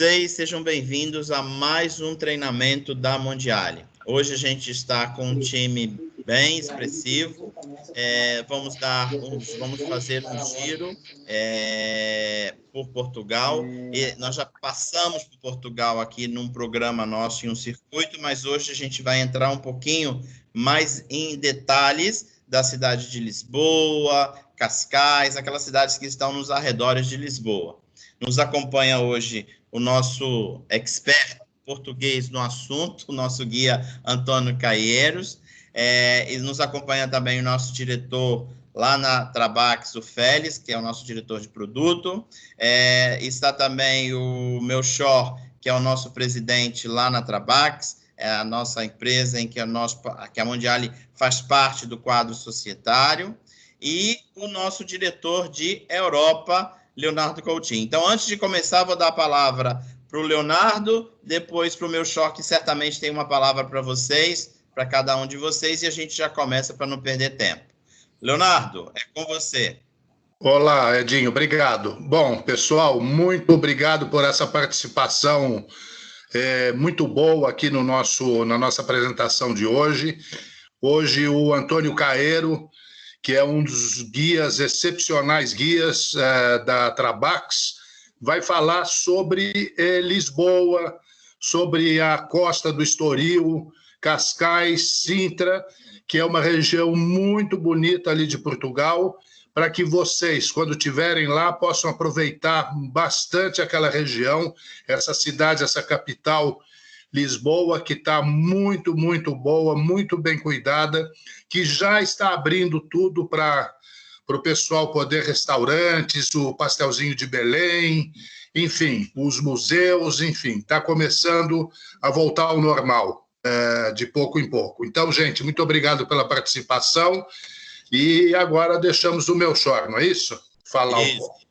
vocês, sejam bem-vindos a mais um treinamento da Mondiale. Hoje a gente está com um time bem expressivo, vamos fazer um giro por Portugal. E nós já passamos por Portugal aqui num programa nosso, em um circuito, mas hoje a gente vai entrar um pouquinho mais em detalhes da cidade de Lisboa, Cascais, aquelas cidades que estão nos arredores de Lisboa. Nos acompanha hoje o nosso expert português no assunto, o nosso guia Antônio Caieiros, e nos acompanha também o nosso diretor lá na Trabax, o Félix, que é o nosso diretor de produto, está também o Melchor, que é o nosso presidente lá na Trabax, é a nossa empresa em que a Mondiale faz parte do quadro societário, e o nosso diretor de Europa, Leonardo Coutinho. Então, antes de começar, vou dar a palavra para o Leonardo, depois para o Melchor, que certamente tem uma palavra para vocês, para cada um de vocês, e a gente já começa para não perder tempo. Leonardo, é com você. Olá, Edinho, obrigado. Bom, pessoal, muito obrigado por essa participação muito boa aqui na nossa apresentação de hoje. Hoje o Antônio Caeiro, que é um dos excepcionais guias da Trabax, vai falar sobre Lisboa, sobre a Costa do Estoril, Cascais, Sintra, que é uma região muito bonita ali de Portugal, para que vocês, quando estiverem lá, possam aproveitar bastante aquela região, essa cidade, essa capital, Lisboa, que está muito, muito boa, muito bem cuidada, que já está abrindo tudo para o pessoal poder restaurantes, o pastelzinho de Belém, enfim, os museus, enfim, está começando a voltar ao normal, de pouco em pouco. Então, gente, muito obrigado pela participação e agora deixamos o Melchor, não é isso? Falar um pouco.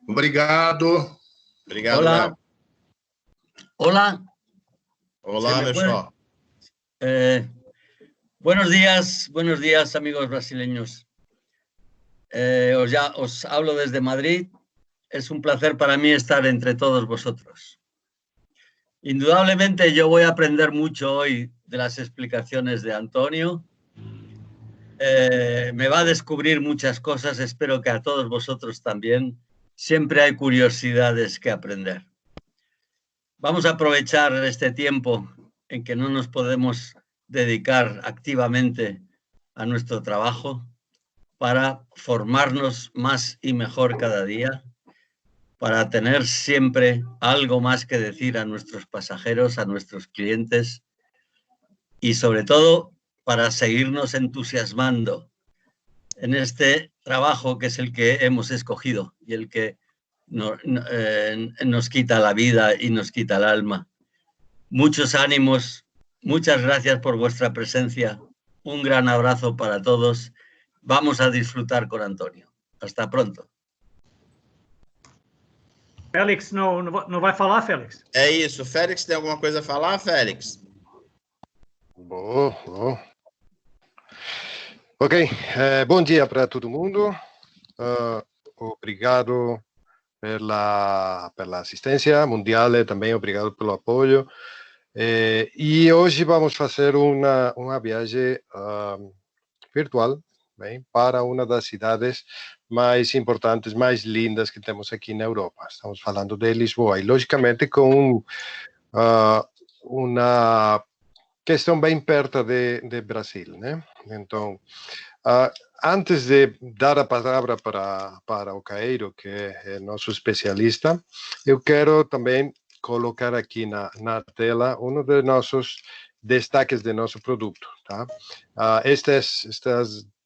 Obrigado. Obrigado, Olá. Léo. Hola. Olá, Melchor. Buenos días, amigos brasileños. Os hablo desde Madrid. Es un placer para mí estar entre todos vosotros. Indudablemente yo voy a aprender mucho hoy de las explicaciones de Antonio. Me va a descubrir muchas cosas, espero que a todos vosotros también. Siempre hay curiosidades que aprender. Vamos a aprovechar este tiempo en que no nos podemos dedicar activamente a nuestro trabajo para formarnos más y mejor cada día, para tener siempre algo más que decir a nuestros pasajeros, a nuestros clientes y sobre todo para seguirnos entusiasmando en este trabajo que es el que hemos escogido y el que nos quita la vida y nos quita el alma. Muchos ánimos, muchas gracias por vuestra presencia, un gran abrazo para todos. Vamos a disfrutar con Antonio. Hasta pronto. Félix, não vai falar, Félix? É isso. Félix, tem alguma coisa a falar, Félix? Bom. Ok, bom dia para todo mundo. Obrigado pela assistência mundial, também obrigado pelo apoio. E hoje vamos fazer uma viagem virtual, bem, para uma das cidades mais importantes, mais lindas que temos aqui na Europa. Estamos falando de Lisboa e, logicamente, com uma questão bem perto de Brasil, né? Então, antes de dar a palavra para o Caeiro, que é nosso especialista, eu quero também colocar aqui na tela um dos nossos destaques de nosso produto, tá? Estes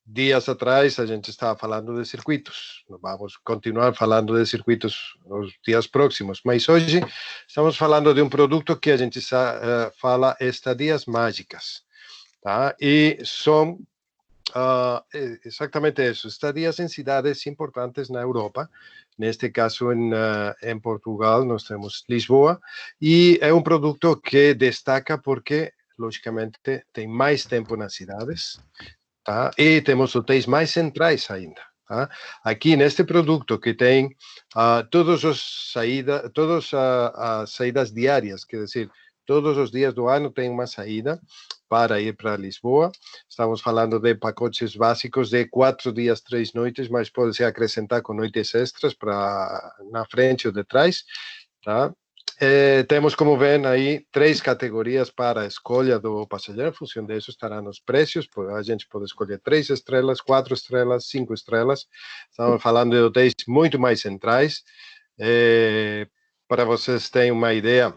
dias atrás a gente estava falando de circuitos, vamos continuar falando de circuitos nos dias próximos, mas hoje estamos falando de um produto que a gente fala estadias mágicas, tá? E são exatamente isso, estadias em cidades importantes na Europa. Neste caso, em Portugal, nós temos Lisboa, e é um produto que destaca porque, logicamente, tem mais tempo nas cidades, tá? E temos hotéis mais centrais ainda. Tá? Aqui, neste produto que tem todas as saídas diárias, quer dizer, todos os dias do ano tem uma saída para ir para Lisboa. Estamos falando de pacotes básicos de 4 dias, 3 noites, mas pode-se acrescentar com noites extras para na frente ou de trás. Tá? Temos, como ven aí, 3 categorias para a escolha do passageiro. Em função disso estarão os preços. A gente pode escolher 3 estrelas, 4 estrelas, 5 estrelas. Estamos falando de hotéis muito mais centrais. Para vocês terem uma ideia,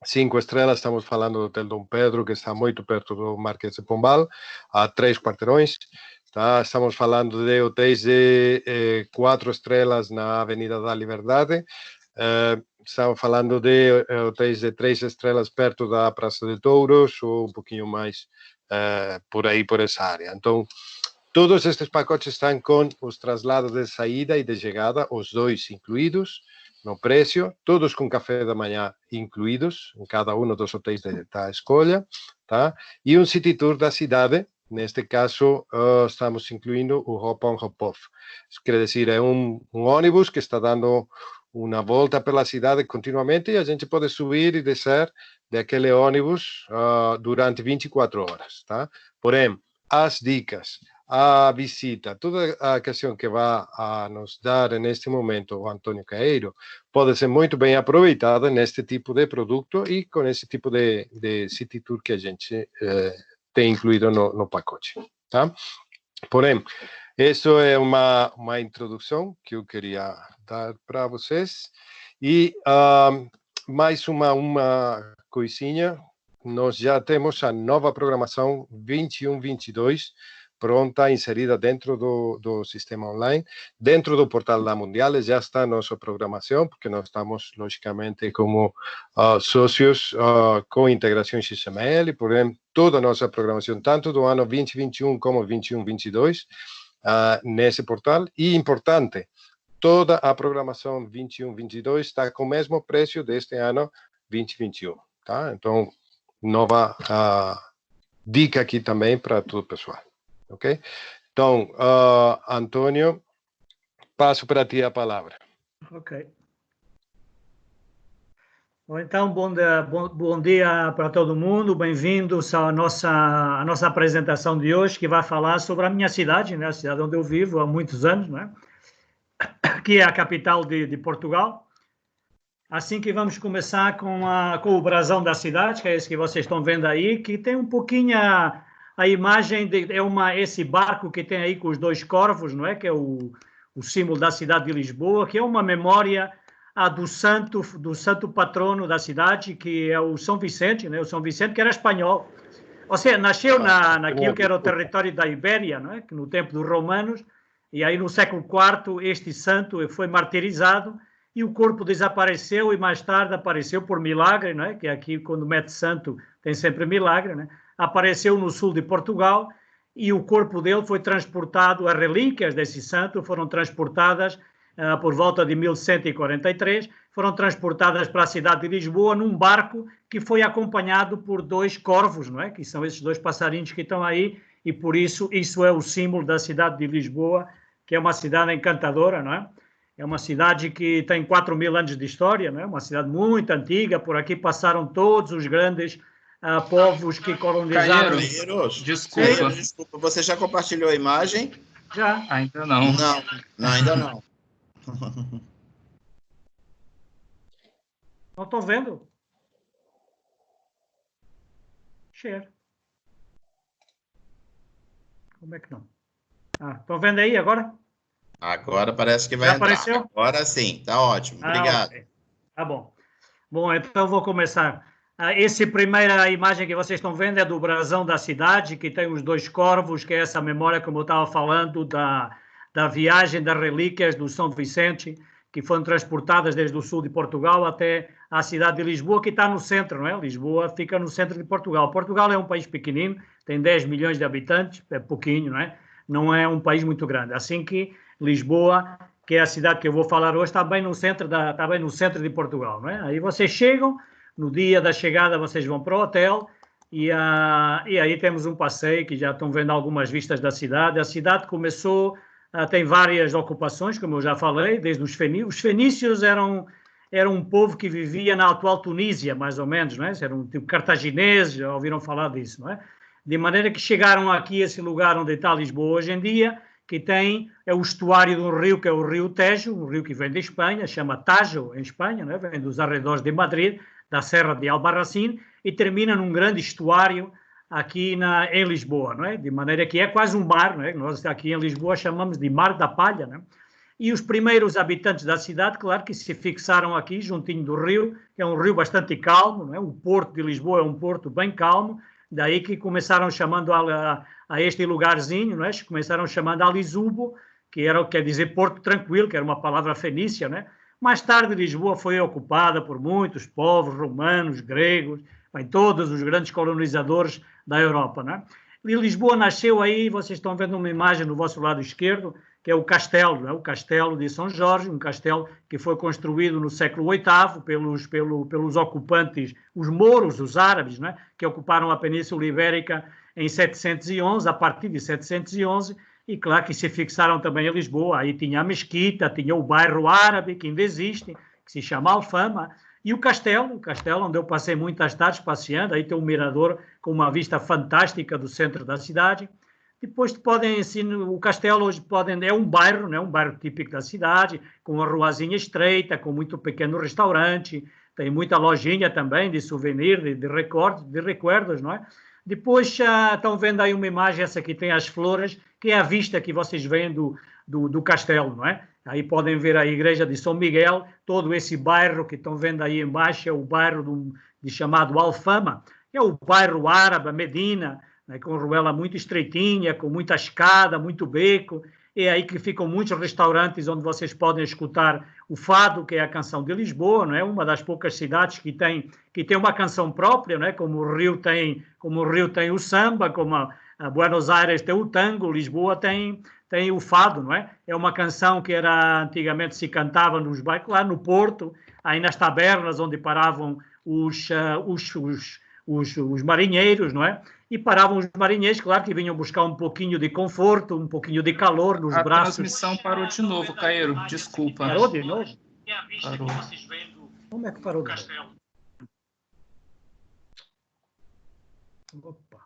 5 estrelas, estamos falando do Hotel Dom Pedro, que está muito perto do Marquês de Pombal, a 3 quarteirões. Tá? Estamos falando de hotéis de 4 estrelas na Avenida da Liberdade. Estamos falando de hotéis de 3 estrelas perto da Praça de Touros, ou um pouquinho mais por aí, por essa área. Então, todos estes pacotes estão com os traslados de saída e de chegada, os 2 incluídos no preço, todos com café da manhã incluídos, em cada um dos hotéis da escolha, tá? E um city tour da cidade. Neste caso, estamos incluindo o hop-on, hop-off. Quer dizer, é um ônibus que está dando uma volta pela cidade continuamente e a gente pode subir e descer daquele ônibus durante 24 horas, tá? Porém, as dicas, a visita, toda a questão que vai nos dar neste momento o Antônio Caeiro pode ser muito bem aproveitada neste tipo de produto e com esse tipo de city tour que a gente tem incluído no pacote, tá? Porém, isso é uma introdução que eu queria dar para vocês. E mais uma coisinha, nós já temos a nova programação 21-22 pronta, inserida dentro do sistema online, dentro do portal da Mundial, já está a nossa programação, porque nós estamos, logicamente, como sócios com integração XML, porém, toda a nossa programação, tanto do ano 2021 como 21-22, nesse portal. E, importante, toda a programação 21-22 está com o mesmo preço deste ano 2021. Tá? Então, nova dica aqui também para todo o pessoal. Ok? Então, Antônio, passo para ti a palavra. Ok. Bom, então, bom dia para todo mundo, bem-vindos à nossa apresentação de hoje, que vai falar sobre a minha cidade, né? A cidade onde eu vivo há muitos anos, né? Que é a capital de Portugal. Assim que vamos começar com o brasão da cidade, que é esse que vocês estão vendo aí, que tem um pouquinho a imagem, esse barco que tem aí com os 2 corvos, não é? Que é o símbolo da cidade de Lisboa, que é uma memória do santo patrono da cidade, que é o São Vicente, né? O São Vicente, que era espanhol. Ou seja, nasceu naquilo que era o território da Ibéria, não é? Que no tempo dos romanos, e aí no século IV este santo foi martirizado e o corpo desapareceu e mais tarde apareceu por milagre, não é? Que aqui quando mete santo tem sempre milagre, né? Apareceu no sul de Portugal e o corpo dele foi transportado, as relíquias desse santo foram transportadas por volta de 1143, foram transportadas para a cidade de Lisboa num barco que foi acompanhado por 2 corvos, não é? Que são esses 2 passarinhos que estão aí, e por isso é o símbolo da cidade de Lisboa, que é uma cidade encantadora, não é? É uma cidade que tem 4.000 anos de história, não é? Uma cidade muito antiga, por aqui passaram todos os grandes povos que colonizaram. Desculpa, você já compartilhou a imagem? Já. Ainda não. Não, ainda não. Não estou vendo. Share. Como é que não? Estão vendo aí agora? Agora parece que vai já entrar. Apareceu? Agora sim, tá ótimo. Obrigado. Okay. Tá bom. Bom, então vou começar. Essa primeira imagem que vocês estão vendo é do brasão da cidade, que tem os 2 corvos, que é essa memória, como eu estava falando, da viagem das relíquias do São Vicente, que foram transportadas desde o sul de Portugal até a cidade de Lisboa, que está no centro, não é? Lisboa fica no centro de Portugal. Portugal é um país pequenino, tem 10 milhões de habitantes, é pouquinho, não é? Não é um país muito grande. Assim que Lisboa, que é a cidade que eu vou falar hoje, está bem no centro de Portugal, não é? Aí vocês chegam, no dia da chegada vocês vão para o hotel e aí temos um passeio que já estão vendo algumas vistas da cidade. A cidade começou tem várias ocupações, como eu já falei, desde os fenícios. Os fenícios eram um povo que vivia na atual Tunísia, mais ou menos, não é? Eram tipo cartagineses, já ouviram falar disso, não é? De maneira que chegaram aqui a esse lugar onde está Lisboa hoje em dia, que é o estuário de um rio, que é o rio Tejo, um rio que vem de Espanha, chama Tajo, em Espanha, não é? Vem dos arredores de Madrid, da Serra de Albarracín, e termina num grande estuário aqui em Lisboa, não é? De maneira que é quase um mar, não é? Nós aqui em Lisboa chamamos de Mar da Palha, não é? E os primeiros habitantes da cidade, claro que se fixaram aqui, juntinho do rio, que é um rio bastante calmo, não é? O porto de Lisboa é um porto bem calmo, daí que começaram chamando a este lugarzinho, não é? Começaram chamando a Lisubo, quer dizer Porto Tranquilo, que era uma palavra fenícia, né? Mais tarde, Lisboa foi ocupada por muitos povos romanos, gregos, bem, todos os grandes colonizadores da Europa, né? E Lisboa nasceu aí, vocês estão vendo uma imagem no vosso lado esquerdo, que é o castelo, né? O castelo de São Jorge, um castelo que foi construído no século VIII pelos ocupantes, os mouros, os árabes, né? Que ocuparam a Península Ibérica em 711, a partir de 711, e claro que se fixaram também em Lisboa. Aí tinha a mesquita, tinha o bairro árabe, que ainda existe, que se chama Alfama, e o castelo onde eu passei muitas tardes passeando. Aí tem um mirador com uma vista fantástica do centro da cidade. Depois o castelo hoje é um bairro, né? Um bairro típico da cidade, com uma ruazinha estreita, com muito pequeno restaurante, tem muita lojinha também de souvenir, de recuerdos, não é? Depois estão vendo aí uma imagem, essa aqui tem as flores, que é a vista que vocês veem do castelo, não é? Aí podem ver a igreja de São Miguel, todo esse bairro que estão vendo aí embaixo é o bairro chamado Alfama, é o bairro árabe, Medina, né, com ruela muito estreitinha, com muita escada, muito beco, é aí que ficam muitos restaurantes onde vocês podem escutar o fado, que é a canção de Lisboa, não é? Uma das poucas cidades que tem uma canção própria, não é? Como o Rio tem o samba, como a Buenos Aires tem o tango, Lisboa tem o fado, não é? É uma canção que antigamente se cantava nos bairros, lá no Porto, aí nas tabernas onde paravam os marinheiros, não é? E paravam os marinheiros, claro que vinham buscar um pouquinho de conforto, um pouquinho de calor nos braços. A transmissão parou de novo, Caeiro, desculpa. Parou de novo? Parou. Como é que parou de novo? Opa.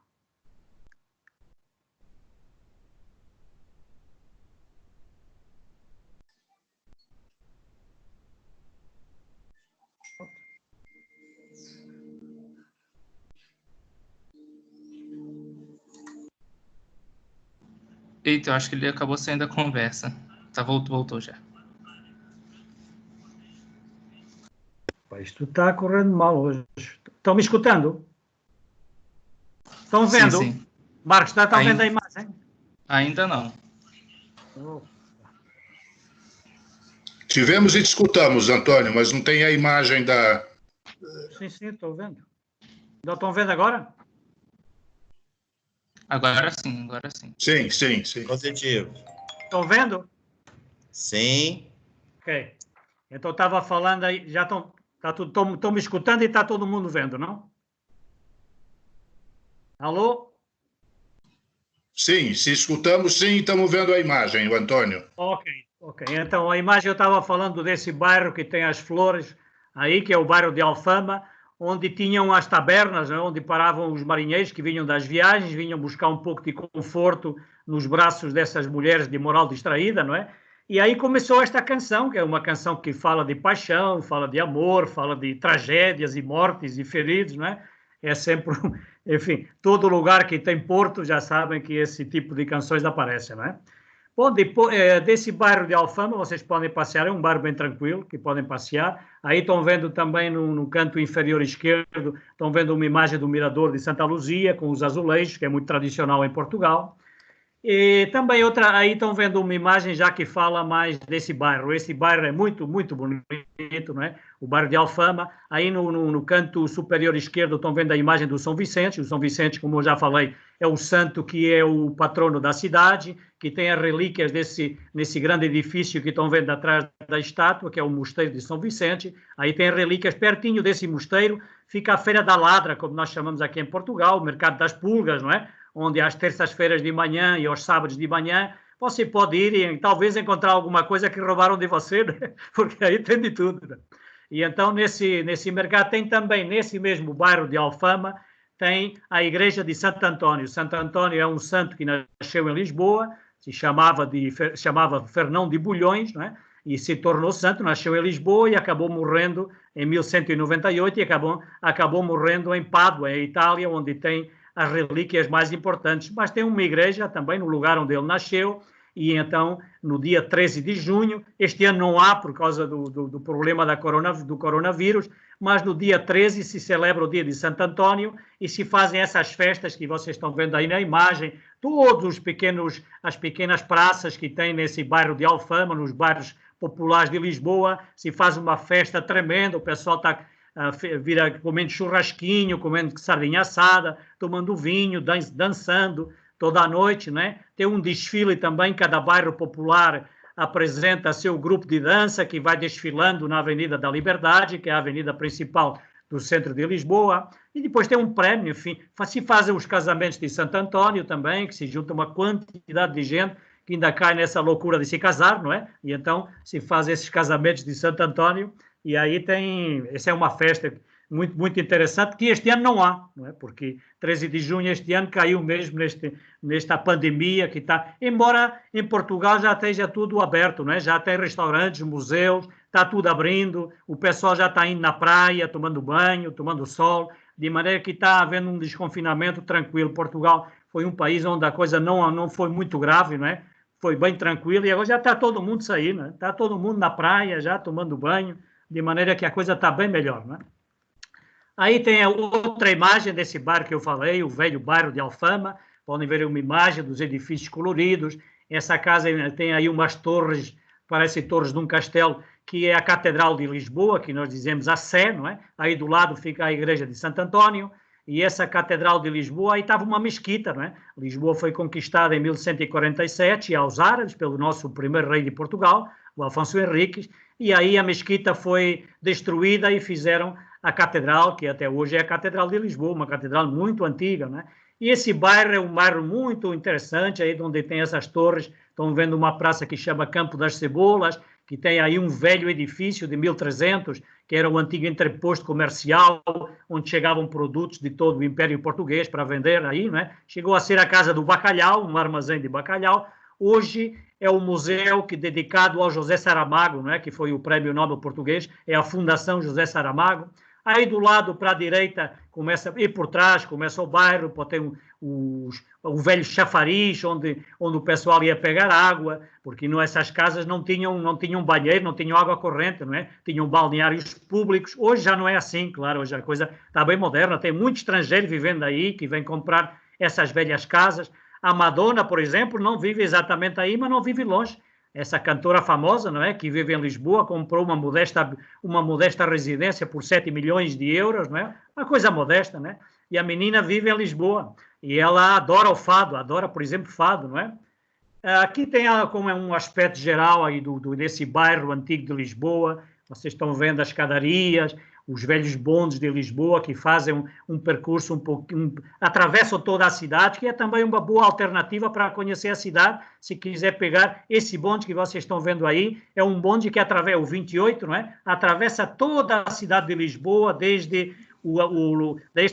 Eita, eu acho que ele acabou saindo da conversa. Tá, voltou já. Isto está correndo mal hoje. Estão me escutando? Estão vendo? Sim, sim. Marcos, estão vendo a imagem? Ainda não. Tivemos e te escutamos, Antônio, mas não tem a imagem da... Sim, estou vendo. Não estão vendo agora? Agora sim. Sim. Positivo. Estão vendo? Sim. Ok. Então estava falando aí, já estão me escutando e está todo mundo vendo, não? Alô? Sim, se escutamos, sim, estamos vendo a imagem, o Antônio. Ok. Então a imagem eu estava falando desse bairro que tem as flores aí, que é o bairro de Alfama, onde tinham as tabernas, né, onde paravam os marinheiros que vinham das viagens, vinham buscar um pouco de conforto nos braços dessas mulheres de moral distraída, não é? E aí começou esta canção, que é uma canção que fala de paixão, fala de amor, fala de tragédias e mortes e feridos, não é? É sempre, enfim, todo lugar que tem porto já sabem que esse tipo de canções aparecem, não é? Bom, depois, desse bairro de Alfama, vocês podem passear, é um bairro bem tranquilo, que podem passear. Aí estão vendo também no canto inferior esquerdo, estão vendo uma imagem do Mirador de Santa Luzia, com os azulejos, que é muito tradicional em Portugal. E também aí estão vendo uma imagem já que fala mais desse bairro. Esse bairro é muito, muito bonito, não é? O bairro de Alfama. Aí no canto superior esquerdo estão vendo a imagem do São Vicente. O São Vicente, como eu já falei, é o santo que é o patrono da cidade, que tem as relíquias nesse grande edifício que estão vendo atrás da estátua, que é o Mosteiro de São Vicente. Aí tem relíquias pertinho desse mosteiro. Fica a Feira da Ladra, como nós chamamos aqui em Portugal, o Mercado das Pulgas, não é? Onde às terças-feiras de manhã e aos sábados de manhã você pode ir e talvez encontrar alguma coisa que roubaram de você, né? Porque aí tem de tudo, né? E então, nesse mercado, tem também, nesse mesmo bairro de Alfama, tem a igreja de Santo Antônio. Santo Antônio é um santo que nasceu em Lisboa, se chamava Fernão de Bulhões, não é? E se tornou santo, nasceu em Lisboa e acabou morrendo em 1198 e acabou morrendo em Pádua, em Itália, onde tem as relíquias mais importantes. Mas tem uma igreja também no lugar onde ele nasceu, e então, no dia 13 de junho, este ano não há por causa do problema do coronavírus, mas no dia 13 se celebra o dia de Santo Antônio e se fazem essas festas que vocês estão vendo aí na imagem, todos as pequenas praças que tem nesse bairro de Alfama, nos bairros populares de Lisboa, se faz uma festa tremenda, o pessoal está comendo churrasquinho, comendo sardinha assada, tomando vinho, dançando toda a noite, né? Tem um desfile também, cada bairro popular apresenta seu grupo de dança que vai desfilando na Avenida da Liberdade, que é a avenida principal do centro de Lisboa, e depois tem um prémio, enfim, se fazem os casamentos de Santo Antônio também, que se junta uma quantidade de gente que ainda cai nessa loucura de se casar, não é? E então se faz esses casamentos de Santo Antônio, e aí essa é uma festa muito, muito interessante, que este ano não há, não é? Porque 13 de junho este ano caiu mesmo nesta pandemia que está, embora em Portugal já esteja tudo aberto, não é? Já tem restaurantes, museus, está tudo abrindo, o pessoal já está indo na praia, tomando banho, tomando sol, de maneira que está havendo um desconfinamento tranquilo. Portugal foi um país onde a coisa não foi muito grave, não é? Foi bem tranquilo, e agora já está todo mundo saindo, né? Está todo mundo na praia já tomando banho, de maneira que a coisa está bem melhor, não é? Aí tem a outra imagem desse bairro que eu falei, o velho bairro de Alfama. Podem ver uma imagem dos edifícios coloridos. Essa casa tem aí umas torres, parecem torres de um castelo, que é a Catedral de Lisboa, que nós dizemos a Sé, não é? Aí do lado fica a igreja de Santo Antônio, e essa Catedral de Lisboa, aí estava uma mesquita, não é? Lisboa foi conquistada em 1147 aos árabes, pelo nosso primeiro rei de Portugal, o Afonso Henriques, e aí a mesquita foi destruída e fizeram a catedral, que até hoje é a Catedral de Lisboa, uma catedral muito antiga, né? E esse bairro é um bairro muito interessante, aí onde tem essas torres. Estão vendo uma praça que chama Campo das Cebolas, que tem aí um velho edifício de 1300, que era o antigo entreposto comercial, onde chegavam produtos de todo o Império Português para vender aí, né? Chegou a ser a Casa do Bacalhau, um armazém de bacalhau. Hoje é o museu dedicado ao José Saramago, né? Que foi o Prémio Nobel português, é a Fundação José Saramago. Aí do lado para a direita começa, e por trás começa o bairro, tem o velho chafariz, onde o pessoal ia pegar água, porque essas casas não tinham banheiro, não tinham água corrente, não é? Tinham balneários públicos. Hoje já não é assim, claro, hoje a coisa está bem moderna, tem muito estrangeiro vivendo aí, que vem comprar essas velhas casas. A Madonna, por exemplo, não vive exatamente aí, mas não vive longe. Essa cantora famosa, não é, que vive em Lisboa, comprou uma modesta residência por 7 milhões de euros, não é? Uma coisa modesta, né? E a menina vive em Lisboa. E ela adora o fado, adora, por exemplo, fado, não é? Aqui tem como é um aspecto geral aí desse bairro antigo de Lisboa. Vocês estão vendo as escadarias, os velhos bondes de Lisboa, que fazem um percurso atravessam toda a cidade, que é também uma boa alternativa para conhecer a cidade. Se quiser pegar esse bonde que vocês estão vendo aí, é um bonde que atravessa o 28, não é? Atravessa toda a cidade de Lisboa, desde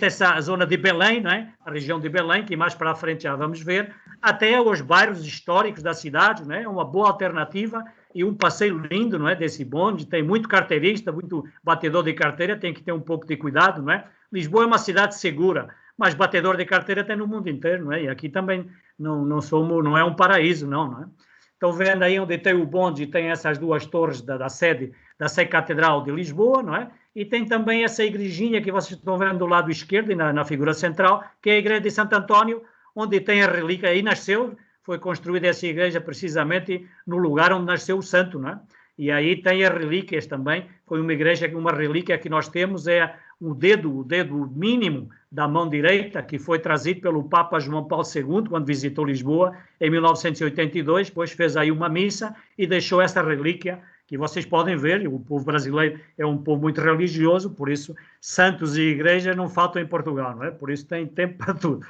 essa zona de Belém, não é? A região de Belém, que mais para a frente já vamos ver, até os bairros históricos da cidade, não é? É uma boa alternativa. E um passeio lindo, não é, desse bonde. Tem muito carteirista, muito batedor de carteira, tem que ter um pouco de cuidado, não é? Lisboa é uma cidade segura, mas batedor de carteira tem no mundo inteiro, não é? E aqui também não é um paraíso, não é? Estão vendo aí onde tem o bonde, tem essas duas torres da sede da Sé Catedral de Lisboa, não é? E tem também essa igrejinha que vocês estão vendo do lado esquerdo, na figura central, que é a igreja de Santo Antônio, onde tem a relíquia, aí nasceu. Foi construída essa igreja precisamente no lugar onde nasceu o santo, não é? E aí tem as relíquias também. Foi uma relíquia que nós temos, é o dedo mínimo da mão direita, que foi trazido pelo Papa João Paulo II, quando visitou Lisboa, em 1982, depois fez aí uma missa e deixou essa relíquia, que vocês podem ver. O povo brasileiro é um povo muito religioso, por isso santos e igrejas não faltam em Portugal, não é? Por isso tem tempo para tudo.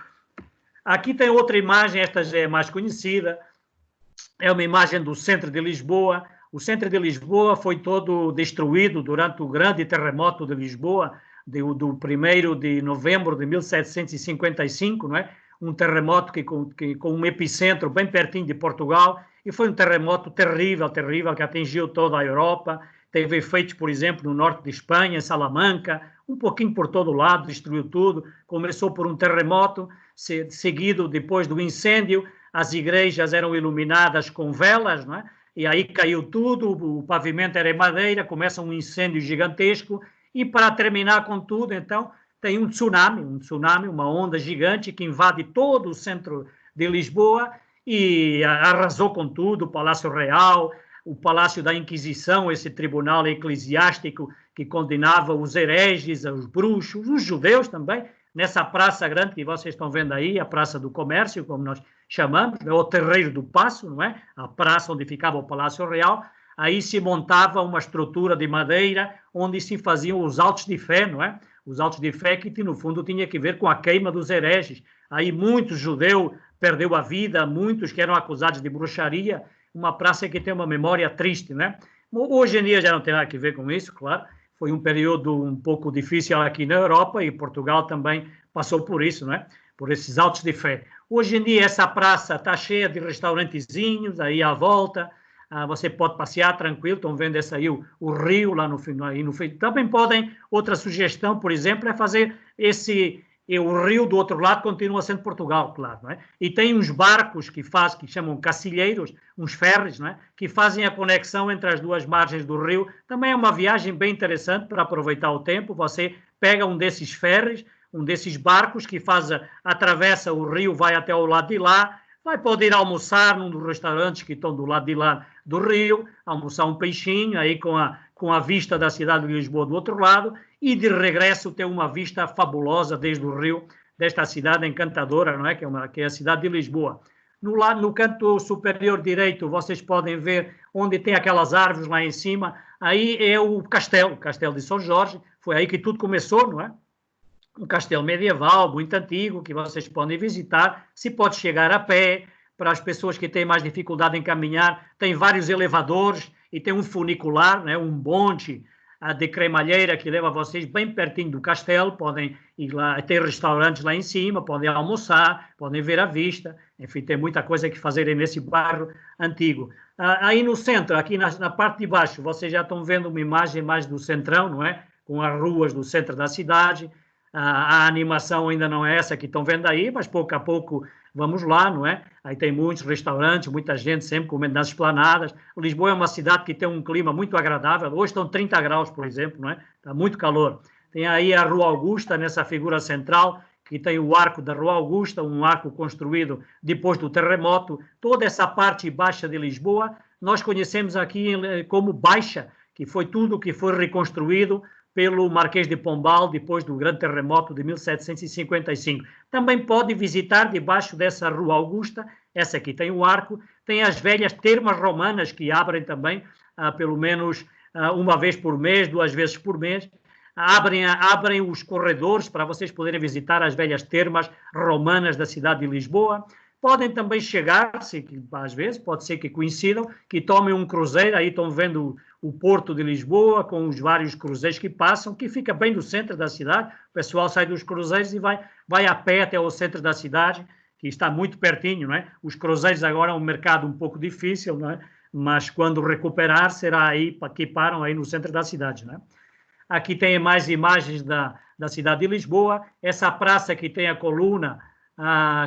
Aqui tem outra imagem, esta já é mais conhecida. é uma imagem do centro de Lisboa. O centro de Lisboa foi todo destruído durante o grande terremoto de Lisboa, do 1º de novembro de 1755, não é? Um terremoto com um epicentro bem pertinho de Portugal, e foi um terremoto terrível, terrível, que atingiu toda a Europa. Teve efeitos, por exemplo, no norte de Espanha, em Salamanca, um pouquinho por todo lado, destruiu tudo. Começou por um terremoto, seguido depois do incêndio, as igrejas eram iluminadas com velas, não é? E aí caiu tudo, o pavimento era em madeira, começa um incêndio gigantesco, e para terminar com tudo, então, tem um tsunami, uma onda gigante que invade todo o centro de Lisboa e arrasou com tudo, o Palácio Real, o Palácio da Inquisição, esse tribunal eclesiástico que condenava os hereges, os bruxos, os judeus também, nessa praça grande que vocês estão vendo aí, a Praça do Comércio, como nós chamamos, o Terreiro do Paço, não é? A praça onde ficava o Palácio Real. Aí se montava uma estrutura de madeira onde se faziam os autos de fé, não é? Os autos de fé que, no fundo, tinha que ver com a queima dos hereges. Aí muitos judeus perdeu a vida, muitos que eram acusados de bruxaria, uma praça que tem uma memória triste, né? Hoje em dia já não tem nada a ver com isso, claro. Foi um período um pouco difícil aqui na Europa e Portugal também passou por isso, né? Por esses autos de fé. Hoje em dia essa praça está cheia de restaurantezinhos aí à volta. Você pode passear tranquilo, estão vendo esse aí, o rio lá no final. Também podem, outra sugestão, por exemplo, é fazer o rio do outro lado continua sendo Portugal, claro, não é? E tem uns barcos que chamam cacilheiros, uns ferries, não é? Que fazem a conexão entre as duas margens do rio. Também é uma viagem bem interessante para aproveitar o tempo. Você pega um desses ferries, um desses barcos que atravessa o rio, vai até o lado de lá, vai poder almoçar num dos restaurantes que estão do lado de lá do rio, almoçar um peixinho aí com a vista da cidade de Lisboa do outro lado, e de regresso ter uma vista fabulosa desde o rio, desta cidade encantadora, não é? Que é a cidade de Lisboa. No canto superior direito, vocês podem ver onde tem aquelas árvores lá em cima, aí é o castelo de São Jorge, foi aí que tudo começou, não é? Um castelo medieval, muito antigo, que vocês podem visitar, se pode chegar a pé. Para as pessoas que têm mais dificuldade em caminhar, tem vários elevadores e tem um funicular, né, um bonde de cremalheira que leva vocês bem pertinho do castelo. Podem ir lá, tem restaurantes lá em cima, podem almoçar, podem ver a vista. Enfim, tem muita coisa que fazer nesse bairro antigo. Aí no centro, aqui na parte de baixo, vocês já estão vendo uma imagem mais do centrão, não é? Com as ruas do centro da cidade. A animação ainda não é essa que estão vendo aí, mas pouco a pouco vamos lá, não é? Aí tem muitos restaurantes, muita gente sempre comendo nas esplanadas. Lisboa é uma cidade que tem um clima muito agradável. Hoje estão 30 graus, por exemplo, não é? Está muito calor. Tem aí a Rua Augusta, nessa figura central, que tem o arco da Rua Augusta, um arco construído depois do terremoto. Toda essa parte baixa de Lisboa, nós conhecemos aqui como Baixa, que foi tudo que foi reconstruído pelo Marquês de Pombal, depois do grande terremoto de 1755. Também pode visitar debaixo dessa Rua Augusta, essa aqui tem o arco, tem as velhas termas romanas que abrem também, pelo menos uma vez por mês, 2 vezes por mês, abrem os corredores para vocês poderem visitar as velhas termas romanas da cidade de Lisboa. Podem também chegar, às vezes, pode ser que coincidam, que tomem um cruzeiro, aí estão vendo o Porto de Lisboa, com os vários cruzeiros que passam, que fica bem no centro da cidade. O pessoal sai dos cruzeiros e vai a pé até o centro da cidade, que está muito pertinho, não é? Os cruzeiros agora é um mercado um pouco difícil, não é? Mas quando recuperar, será aí que param aí no centro da cidade, não é? Aqui tem mais imagens da cidade de Lisboa. Essa praça que tem a coluna,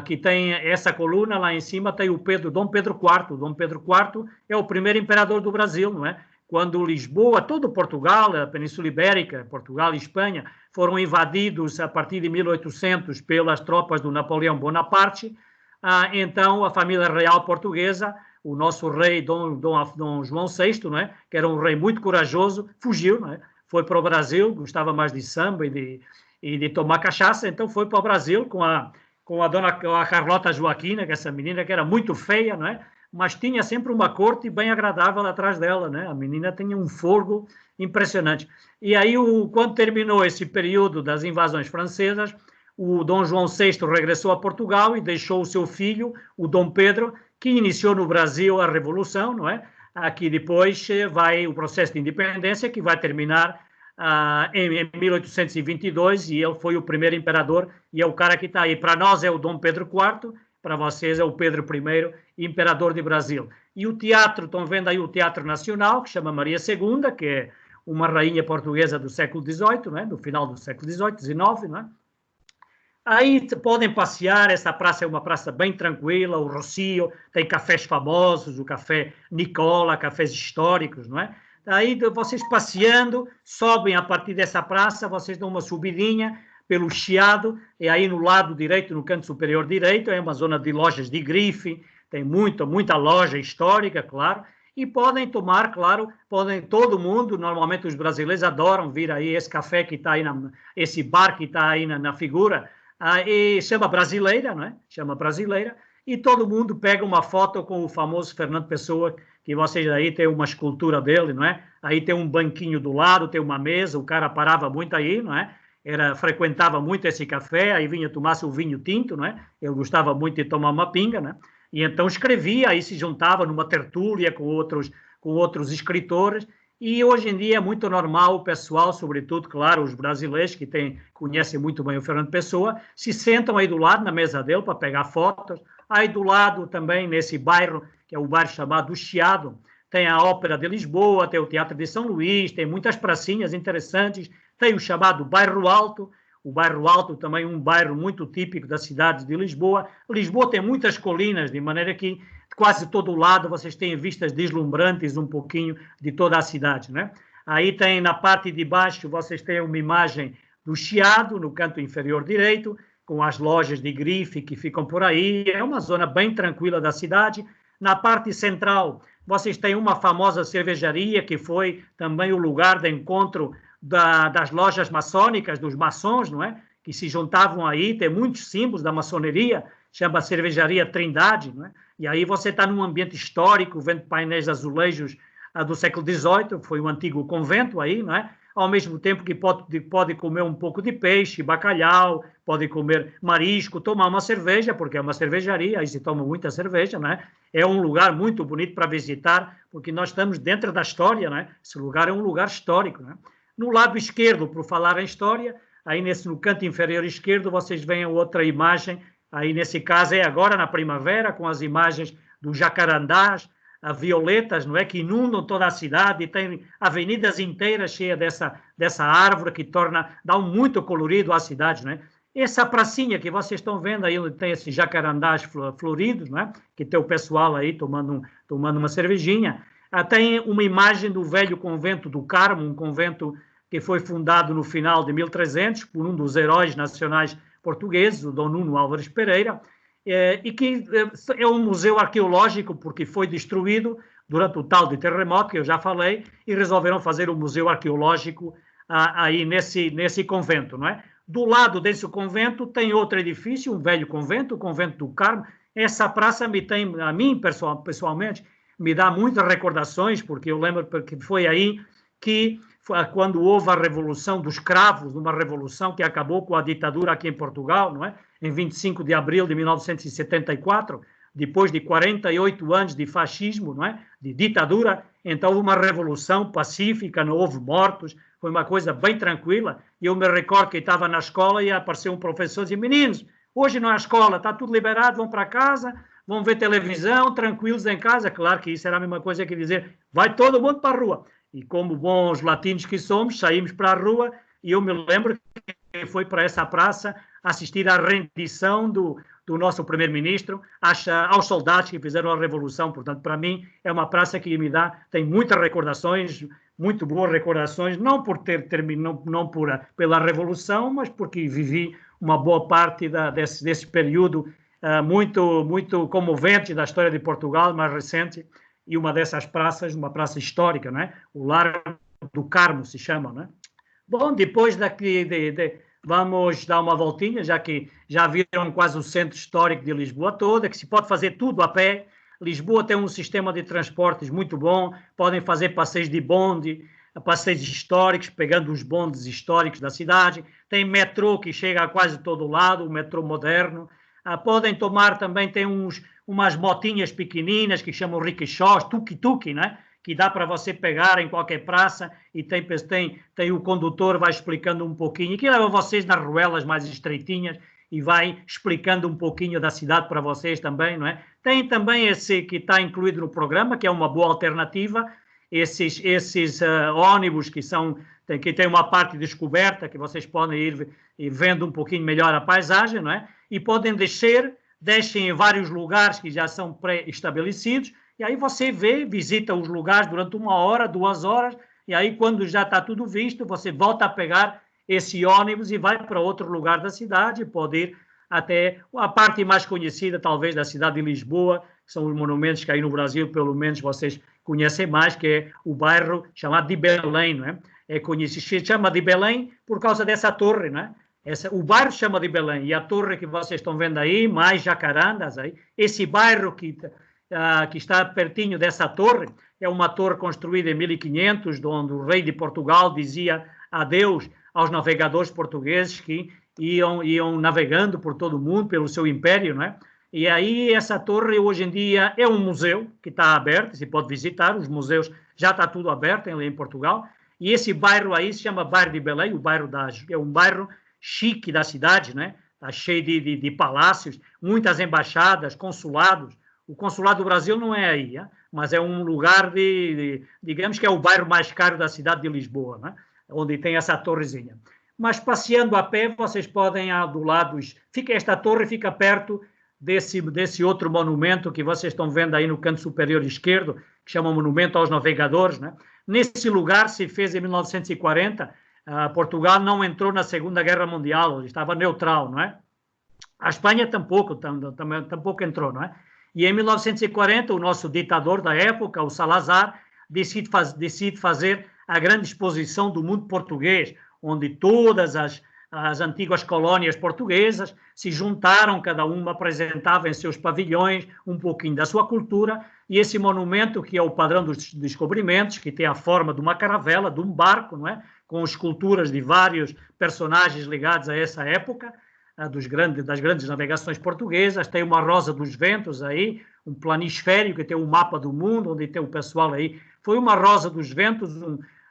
que tem essa coluna lá em cima, tem Dom Pedro IV. Dom Pedro IV é o primeiro imperador do Brasil, não é? Quando Lisboa, todo Portugal, a Península Ibérica, Portugal e Espanha, foram invadidos a partir de 1800 pelas tropas do Napoleão Bonaparte, então a família real portuguesa, o nosso rei Dom João VI, não é? Que era um rei muito corajoso, fugiu, não é? Foi para o Brasil, gostava mais de samba e de tomar cachaça, então foi para o Brasil com a Carlota Joaquina, que essa menina que era muito feia, não é? Mas tinha sempre uma corte bem agradável atrás dela, né? A menina tinha um fogo impressionante. E aí, quando terminou esse período das invasões francesas, o Dom João VI regressou a Portugal e deixou o seu filho, o Dom Pedro, que iniciou no Brasil a Revolução, não é? Aqui depois vai o processo de independência, que vai terminar em 1822, e ele foi o primeiro imperador, e é o cara que está aí. Para nós é o Dom Pedro IV, para vocês é o Pedro I, imperador de Brasil. E o teatro, estão vendo aí o Teatro Nacional, que chama Maria II, que é uma rainha portuguesa do século XVIII, né? Do final do século XVIII, XIX, né? Aí podem passear, essa praça é uma praça bem tranquila, o Rocio, tem cafés famosos, o Café Nicola, cafés históricos, não é? Aí vocês passeando, sobem a partir dessa praça, vocês dão uma subidinha pelo Chiado, e aí no lado direito, no canto superior direito, é uma zona de lojas de grife, tem muita loja histórica, claro, e podem tomar, claro, todo mundo, normalmente os brasileiros adoram vir aí, esse café que está aí, esse bar que está aí na figura, e chama Brasileira, não é? Chama Brasileira, e todo mundo pega uma foto com o famoso Fernando Pessoa, que vocês aí tem uma escultura dele, não é? Aí tem um banquinho do lado, tem uma mesa, o cara parava muito aí, não é? Frequentava muito esse café, aí vinha tomar seu vinho tinto, não é? Ele gostava muito de tomar uma pinga, né? E então escrevia, aí se juntava numa tertúlia com outros escritores, e hoje em dia é muito normal o pessoal, sobretudo, claro, os brasileiros que conhecem muito bem o Fernando Pessoa, se sentam aí do lado na mesa dele para pegar fotos. Aí do lado também, nesse bairro, que é o bairro chamado do Chiado, tem a Ópera de Lisboa, tem o Teatro de São Luís, tem muitas pracinhas interessantes, tem o chamado Bairro Alto. O Bairro Alto também é um bairro muito típico da cidade de Lisboa. Lisboa tem muitas colinas, de maneira que de quase todo lado vocês têm vistas deslumbrantes um pouquinho de toda a cidade, né? Aí tem na parte de baixo, vocês têm uma imagem do Chiado, no canto inferior direito, com as lojas de grife que ficam por aí. É uma zona bem tranquila da cidade. Na parte central, vocês têm uma famosa cervejaria, que foi também o lugar de encontro das lojas maçônicas, dos maçons, não é? Que se juntavam aí, tem muitos símbolos da maçoneria, chama Cervejaria Trindade, não é? E aí você está num ambiente histórico, vendo painéis azulejos do século XVIII, foi um antigo convento aí, não é? Ao mesmo tempo que pode comer um pouco de peixe, bacalhau, pode comer marisco, tomar uma cerveja, porque é uma cervejaria, aí se toma muita cerveja, né? É um lugar muito bonito para visitar, porque nós estamos dentro da história, né? Esse lugar é um lugar histórico, né? No lado esquerdo, por falar em história, aí no canto inferior esquerdo, vocês veem outra imagem, aí nesse caso é agora na primavera, com as imagens dos jacarandás, violetas, não é? Que inundam toda a cidade, e tem avenidas inteiras cheias dessa árvore que dá um muito colorido à cidade, não é? Essa pracinha que vocês estão vendo aí, onde tem esses jacarandás floridos, não é? Que tem o pessoal aí tomando uma cervejinha. Tem uma imagem do velho convento do Carmo, um convento que foi fundado no final de 1300 por um dos heróis nacionais portugueses, o Dom Nuno Álvares Pereira, e que é um museu arqueológico porque foi destruído durante o tal de terremoto, que eu já falei, e resolveram fazer um museu arqueológico aí nesse convento, não é? Do lado desse convento tem outro edifício, um velho convento, o convento do Carmo. Essa praça a mim, pessoalmente, me dá muitas recordações, porque eu lembro que foi aí que, quando houve a Revolução dos Cravos, uma revolução que acabou com a ditadura aqui em Portugal, não é? Em 25 de abril de 1974, depois de 48 anos de fascismo, não é? De ditadura, então houve uma revolução pacífica, não houve mortos, foi uma coisa bem tranquila. E eu me recordo que estava na escola e apareceu um professor e disse: meninos, hoje não há escola, está tudo liberado, vão para casa, vão ver televisão, tranquilos em casa. Claro que isso era a mesma coisa que dizer: vai todo mundo para a rua. E como bons latinos que somos, saímos para a rua, e eu me lembro que foi para essa praça assistir à rendição do nosso primeiro-ministro aos soldados que fizeram a revolução. Portanto, para mim, é uma praça que tem muitas recordações, muito boas recordações, não por pela revolução, mas porque vivi uma boa parte desse período muito comovente da história de Portugal, mais recente. E uma dessas praças, uma praça histórica, não é? O Largo do Carmo se chama, não é? Bom, depois daqui vamos dar uma voltinha, já que já viram quase o centro histórico de Lisboa toda, que se pode fazer tudo a pé. Lisboa tem um sistema de transportes muito bom, podem fazer passeios de bonde, passeios históricos, pegando os bondes históricos da cidade. Tem metrô que chega a quase todo lado, o metrô moderno. Podem tomar também, tem uns umas motinhas pequeninas que chamam rickshaws, tuk-tuk, né? Que dá para você pegar em qualquer praça e tem o condutor, vai explicando um pouquinho, que leva vocês nas ruelas mais estreitinhas e vai explicando um pouquinho da cidade para vocês também, não é? Tem também esse que está incluído no programa, que é uma boa alternativa, esses ônibus que tem uma parte descoberta, que vocês podem ir vendo um pouquinho melhor a paisagem, não é? E podem deixem em vários lugares que já são pré-estabelecidos, e aí você visita os lugares durante 1 hora, 2 horas, e aí quando já está tudo visto, você volta a pegar esse ônibus e vai para outro lugar da cidade, pode ir até a parte mais conhecida, talvez, da cidade de Lisboa, que são os monumentos que aí no Brasil, pelo menos, vocês conhecem mais, que é o bairro chamado de Belém, não é? Se chama de Belém por causa dessa torre, não é? O bairro chama de Belém, e a torre que vocês estão vendo aí, mais jacarandas aí, esse bairro que está pertinho dessa torre, é uma torre construída em 1500, onde o rei de Portugal dizia adeus aos navegadores portugueses que iam navegando por todo o mundo, pelo seu império, não é? E aí essa torre hoje em dia é um museu que está aberto, se pode visitar, os museus já está tudo aberto em Portugal, e esse bairro aí se chama bairro de Belém, é um bairro chique da cidade, né? Está cheio de palácios, muitas embaixadas, consulados. O consulado do Brasil não é aí, mas é um lugar digamos que é o bairro mais caro da cidade de Lisboa, né? Onde tem essa torrezinha. Mas passeando a pé, vocês podem do lado, esta torre fica perto desse outro monumento que vocês estão vendo aí no canto superior esquerdo, que chama Monumento aos Navegadores, né? Nesse lugar se fez em 1940, Portugal não entrou na Segunda Guerra Mundial, estava neutral, não é? A Espanha tampouco entrou, não é? E em 1940, o nosso ditador da época, o Salazar, decide fazer a grande exposição do mundo português, onde todas as antigas colónias portuguesas se juntaram, cada uma apresentava em seus pavilhões um pouquinho da sua cultura, e esse monumento, que é o padrão dos descobrimentos, que tem a forma de uma caravela, de um barco, não é? Com esculturas de vários personagens ligados a essa época, das grandes navegações portuguesas, tem uma Rosa dos Ventos aí, um planisfério que tem um mapa do mundo, onde tem o pessoal aí. Foi uma Rosa dos Ventos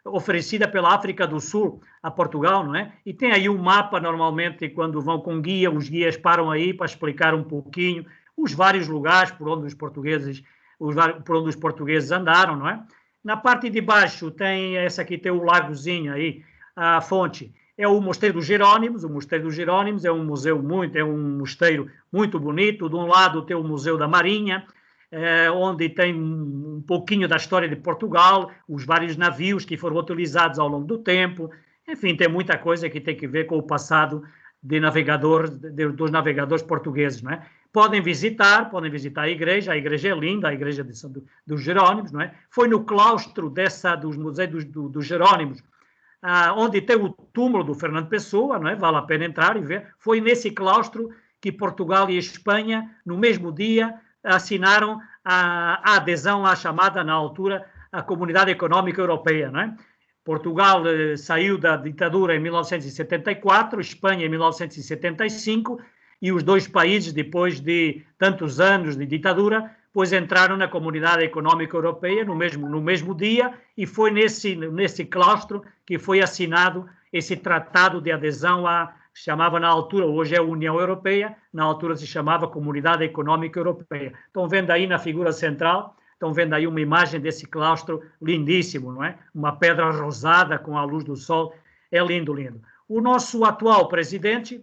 oferecida pela África do Sul a Portugal, não é? E tem aí um mapa, normalmente, quando vão com guia, os guias param aí para explicar um pouquinho os vários lugares por onde os portugueses andaram, não é? Na parte de baixo essa aqui tem o lagozinho aí, a fonte. É o Mosteiro dos Jerônimos. O Mosteiro dos Jerônimos é um mosteiro muito bonito. De um lado tem o Museu da Marinha, onde tem um pouquinho da história de Portugal, os vários navios que foram utilizados ao longo do tempo. Enfim, tem muita coisa que tem que ver com o passado dos navegadores portugueses, não é? Podem visitar a igreja é linda, a igreja dos Jerônimos, não é? Foi no claustro dos museus dos Jerônimos, onde tem o túmulo do Fernando Pessoa, não é? Vale a pena entrar e ver. Foi nesse claustro que Portugal e a Espanha, no mesmo dia, assinaram a adesão à chamada, na altura, a Comunidade Económica Europeia, não é? Portugal saiu da ditadura em 1974, Espanha em 1975, e os dois países, depois de tantos anos de ditadura, pois entraram na Comunidade Económica Europeia no mesmo dia, e foi nesse claustro que foi assinado esse tratado de adesão chamava na altura, hoje é a União Europeia, na altura se chamava Comunidade Económica Europeia. Estão vendo aí na figura central, estão vendo aí uma imagem desse claustro lindíssimo, não é? Uma pedra rosada com a luz do sol, é lindo, lindo. O nosso atual presidente,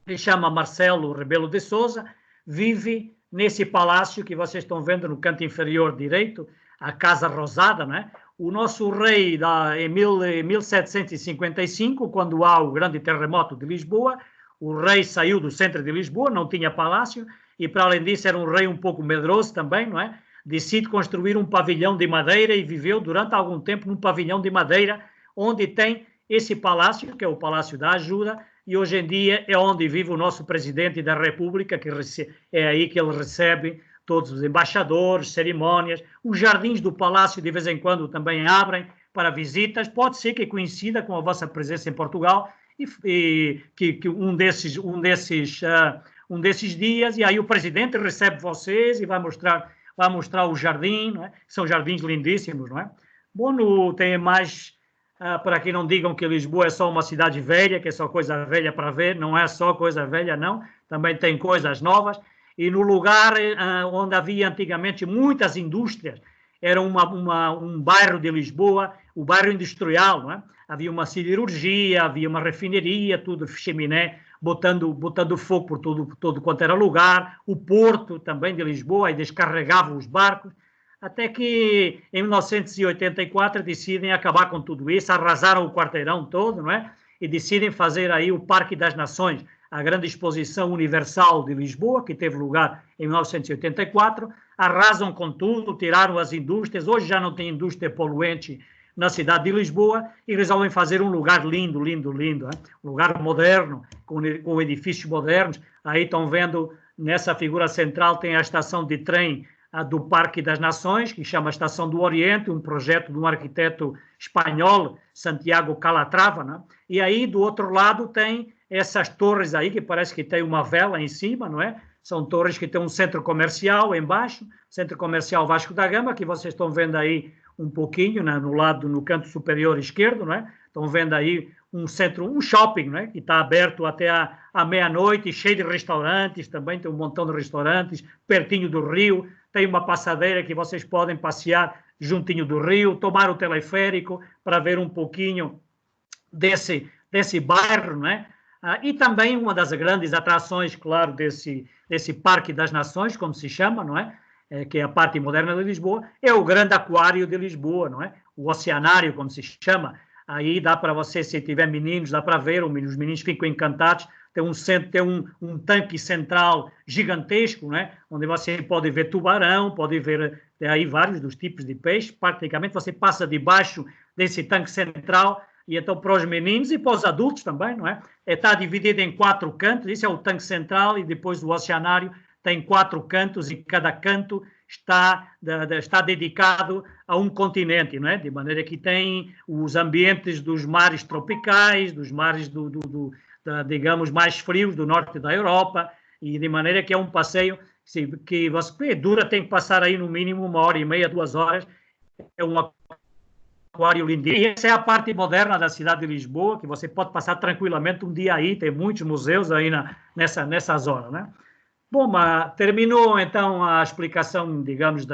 que chama Marcelo Rebelo de Sousa, vive nesse palácio que vocês estão vendo no canto inferior direito, a Casa Rosada, não é? O nosso rei, em 1755, quando há o grande terremoto de Lisboa, o rei saiu do centro de Lisboa, não tinha palácio, e para além disso era um rei um pouco medroso também, não é? Decide construir um pavilhão de madeira e viveu durante algum tempo num pavilhão de madeira, onde tem esse palácio, que é o Palácio da Ajuda, e hoje em dia é onde vive o nosso presidente da República, é aí que ele recebe todos os embaixadores, cerimônias. Os jardins do palácio de vez em quando também abrem para visitas. Pode ser que coincida com a vossa presença em Portugal e que um desses um desses dias, e aí o presidente recebe vocês e vai mostrar o jardim, não é? São jardins lindíssimos, não é? Bom, tem mais, para que não digam que Lisboa é só uma cidade velha, que é só coisa velha para ver, não é só coisa velha, não, também tem coisas novas, e no lugar onde havia antigamente muitas indústrias, era um bairro de Lisboa, o bairro industrial, não é? Havia uma siderurgia, havia uma refinaria, tudo chaminé, botando fogo por todo quanto era lugar, o porto também de Lisboa, e descarregavam os barcos, até que em 1984 decidem acabar com tudo isso, arrasaram o quarteirão todo, não é? E decidem fazer aí o Parque das Nações, a grande exposição universal de Lisboa, que teve lugar em 1984, arrasam com tudo, tiraram as indústrias, hoje já não tem indústria poluente na cidade de Lisboa, e resolvem fazer um lugar lindo, lindo, lindo, hein? Um lugar moderno, com edifícios modernos. Aí estão vendo, nessa figura central tem a estação de trem do Parque das Nações, que chama Estação do Oriente, um projeto de um arquiteto espanhol, Santiago Calatrava, né? E aí do outro lado tem essas torres aí, que parece que tem uma vela em cima, não é? São torres que tem um centro comercial embaixo, Centro Comercial Vasco da Gama, que vocês estão vendo aí um pouquinho, né, no canto superior esquerdo, não é? Estão vendo aí um shopping, não é? Que está aberto até à meia-noite, cheio de restaurantes, também tem um montão de restaurantes, pertinho do rio, tem uma passadeira que vocês podem passear juntinho do rio, tomar o teleférico para ver um pouquinho desse bairro, não é? E também uma das grandes atrações, claro, desse Parque das Nações, como se chama, não é? Que é a parte moderna de Lisboa, é o grande aquário de Lisboa, não é? O oceanário, como se chama. Aí dá para você, se tiver meninos, dá para ver, os meninos ficam encantados. Tem um tanque central gigantesco, né? Onde você pode ver tubarão, pode ver aí vários dos tipos de peixe. Praticamente você passa debaixo desse tanque central, e então para os meninos e para os adultos também, não é? Está dividido em 4 cantos, isso é o tanque central, e depois o oceanário tem 4 cantos, e cada canto está dedicado a um continente, não é? De maneira que tem os ambientes dos mares tropicais, dos mares digamos, mais frios do norte da Europa, e de maneira que é um passeio que você dura, tem que passar aí no mínimo 1h30, 2 horas, é um aquário lindíssimo. E essa é a parte moderna da cidade de Lisboa, que você pode passar tranquilamente um dia aí, tem muitos museus aí nessa zona, né? Bom, mas terminou então a explicação, digamos, de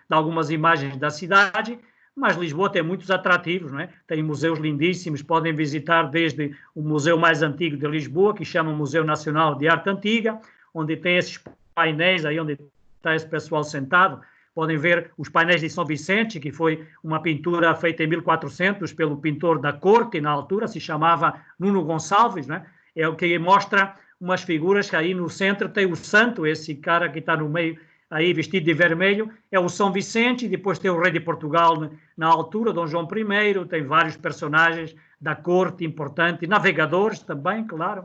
algumas imagens da cidade, mas Lisboa tem muitos atrativos, não é? Tem museus lindíssimos, podem visitar desde o museu mais antigo de Lisboa, que chama Museu Nacional de Arte Antiga, onde tem esses painéis aí onde está esse pessoal sentado. Podem ver os painéis de São Vicente, que foi uma pintura feita em 1400 pelo pintor da corte, na altura se chamava Nuno Gonçalves, né? É o que mostra umas figuras que aí no centro tem o santo, esse cara que está no meio aí vestido de vermelho, é o São Vicente, e depois tem o rei de Portugal na altura, Dom João I, tem vários personagens da corte importantes, navegadores também, claro.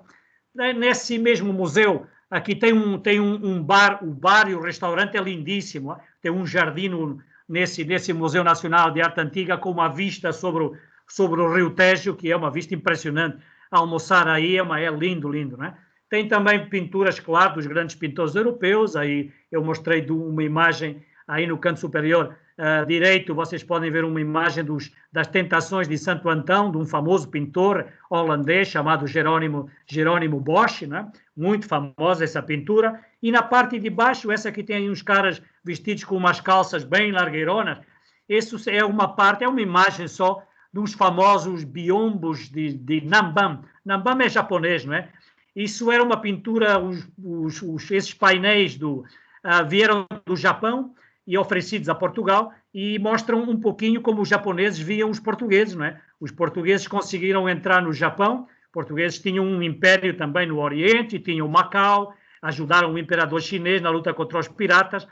Nesse mesmo museu, aqui tem um bar, o bar e o restaurante é lindíssimo, tem um jardim nesse Museu Nacional de Arte Antiga com uma vista sobre o Rio Tejo, que é uma vista impressionante. Almoçar aí é lindo, lindo, né? Tem também pinturas, claro, dos grandes pintores europeus. Aí eu mostrei uma imagem aí no canto superior direito, vocês podem ver uma imagem das Tentações de Santo Antão, de um famoso pintor holandês chamado Jerônimo Bosch, né? Muito famosa essa pintura. E na parte de baixo, essa aqui tem aí uns caras vestidos com umas calças bem largueironas. Isso é uma imagem só dos famosos biombos de Nambam. Nambam é japonês, não é? Isso era uma pintura, esses painéis vieram do Japão e oferecidos a Portugal, e mostram um pouquinho como os japoneses viam os portugueses, não é? Os portugueses conseguiram entrar no Japão, os portugueses tinham um império também no Oriente, tinham Macau, ajudaram o imperador chinês na luta contra os piratas,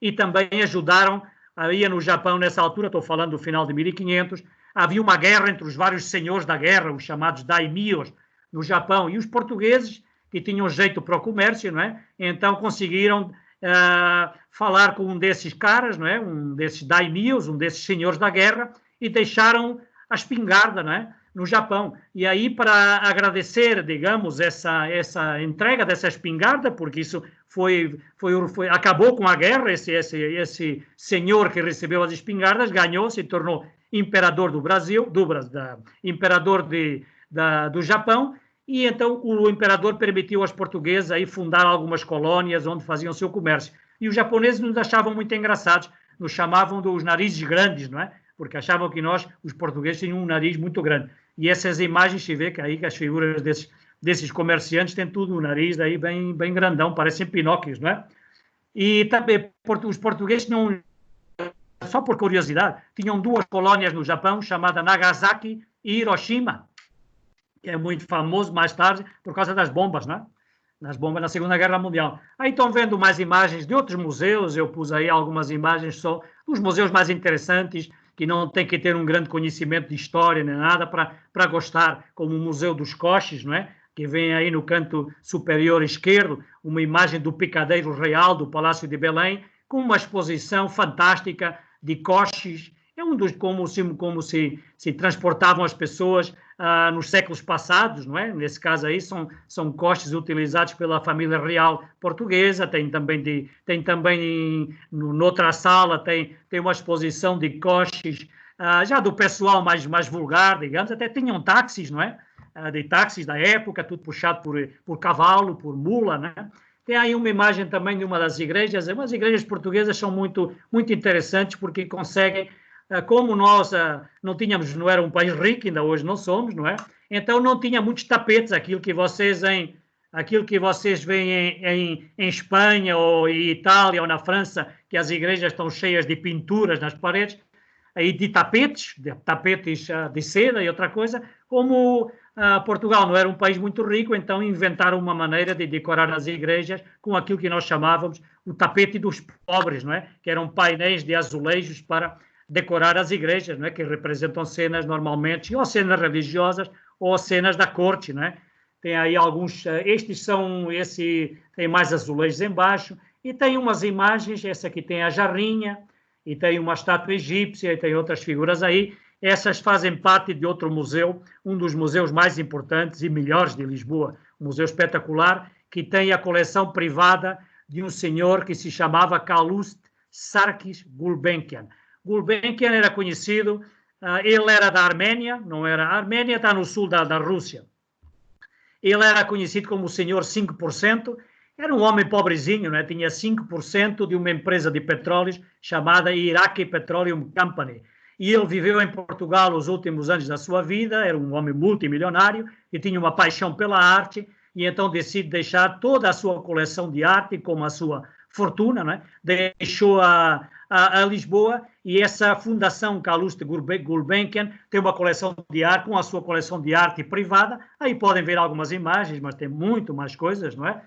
e também ajudaram, aí no Japão nessa altura, estou falando do final de 1500, havia uma guerra entre os vários senhores da guerra, os chamados daimios, no Japão, e os portugueses, que tinham jeito para o comércio, não é? Então conseguiram falar com um desses caras, não é? Um desses daimios, um desses senhores da guerra, e deixaram a espingarda, não é? no Japão. E aí, para agradecer, digamos, essa entrega dessa espingarda, porque isso acabou com a guerra, esse senhor que recebeu as espingardas ganhou, se tornou imperador do Brasil, imperador do Japão, e então o imperador permitiu aos portugueses aí fundar algumas colônias onde faziam seu comércio. E os japoneses nos achavam muito engraçados, nos chamavam dos narizes grandes, não é? Porque achavam que nós, os portugueses, tinham um nariz muito grande. E essas imagens se vê que aí que as figuras desses comerciantes têm tudo o nariz daí bem grandão, parecem Pinóquios, não é? E também os portugueses tinham, só por curiosidade, tinham 2 colônias no Japão, chamadas Nagasaki e Hiroshima, que é muito famoso mais tarde por causa das bombas, não é? Nas bombas na Segunda Guerra Mundial. Aí estão vendo mais imagens de outros museus, eu pus aí algumas imagens só dos museus mais interessantes, que não tem que ter um grande conhecimento de história nem nada para gostar, como o Museu dos Coches, não é? Que vem aí no canto superior esquerdo, uma imagem do Picadeiro Real do Palácio de Belém, com uma exposição fantástica de coches. É como se transportavam as pessoas nos séculos passados, não é? Nesse caso aí são coches utilizados pela família real portuguesa. Tem também noutra sala tem uma exposição de coches já do pessoal mais vulgar, digamos. Até tinham táxis, não é? De táxis da época, tudo puxado por cavalo, por mula, né? Tem aí uma imagem também de uma das igrejas. As igrejas portuguesas são muito interessantes porque conseguem, como nós não era um país rico, ainda hoje não somos, não é? Então não tinha muitos tapetes, aquilo que vocês veem em Espanha ou em Itália ou na França, que as igrejas estão cheias de pinturas nas paredes, aí de tapetes de seda e outra coisa. Como Portugal não era um país muito rico, então inventaram uma maneira de decorar as igrejas com aquilo que nós chamávamos o tapete dos pobres, não é? Que eram painéis de azulejos para decorar as igrejas, não é? Que representam cenas normalmente, ou cenas religiosas, ou cenas da corte, não é? Tem aí alguns, tem mais azulejos embaixo, e tem umas imagens, essa aqui tem a jarrinha, e tem uma estátua egípcia, e tem outras figuras aí. Essas fazem parte de outro museu, um dos museus mais importantes e melhores de Lisboa, um museu espetacular, que tem a coleção privada de um senhor que se chamava Calouste Sarkis Gulbenkian. Gulbenkian era conhecido, ele era da Arménia, não era? A Arménia está no sul da Rússia. Ele era conhecido como o senhor 5%, era um homem pobrezinho, né? Tinha 5% de uma empresa de petróleos chamada Iraqi Petroleum Company. E ele viveu em Portugal os últimos anos da sua vida, era um homem multimilionário e tinha uma paixão pela arte, e então decide deixar toda a sua coleção de arte, como a sua fortuna, né? Deixou a Lisboa, e essa fundação Calouste Gulbenkian tem uma coleção de arte, com a sua coleção de arte privada. Aí podem ver algumas imagens, mas tem muito mais coisas, não é?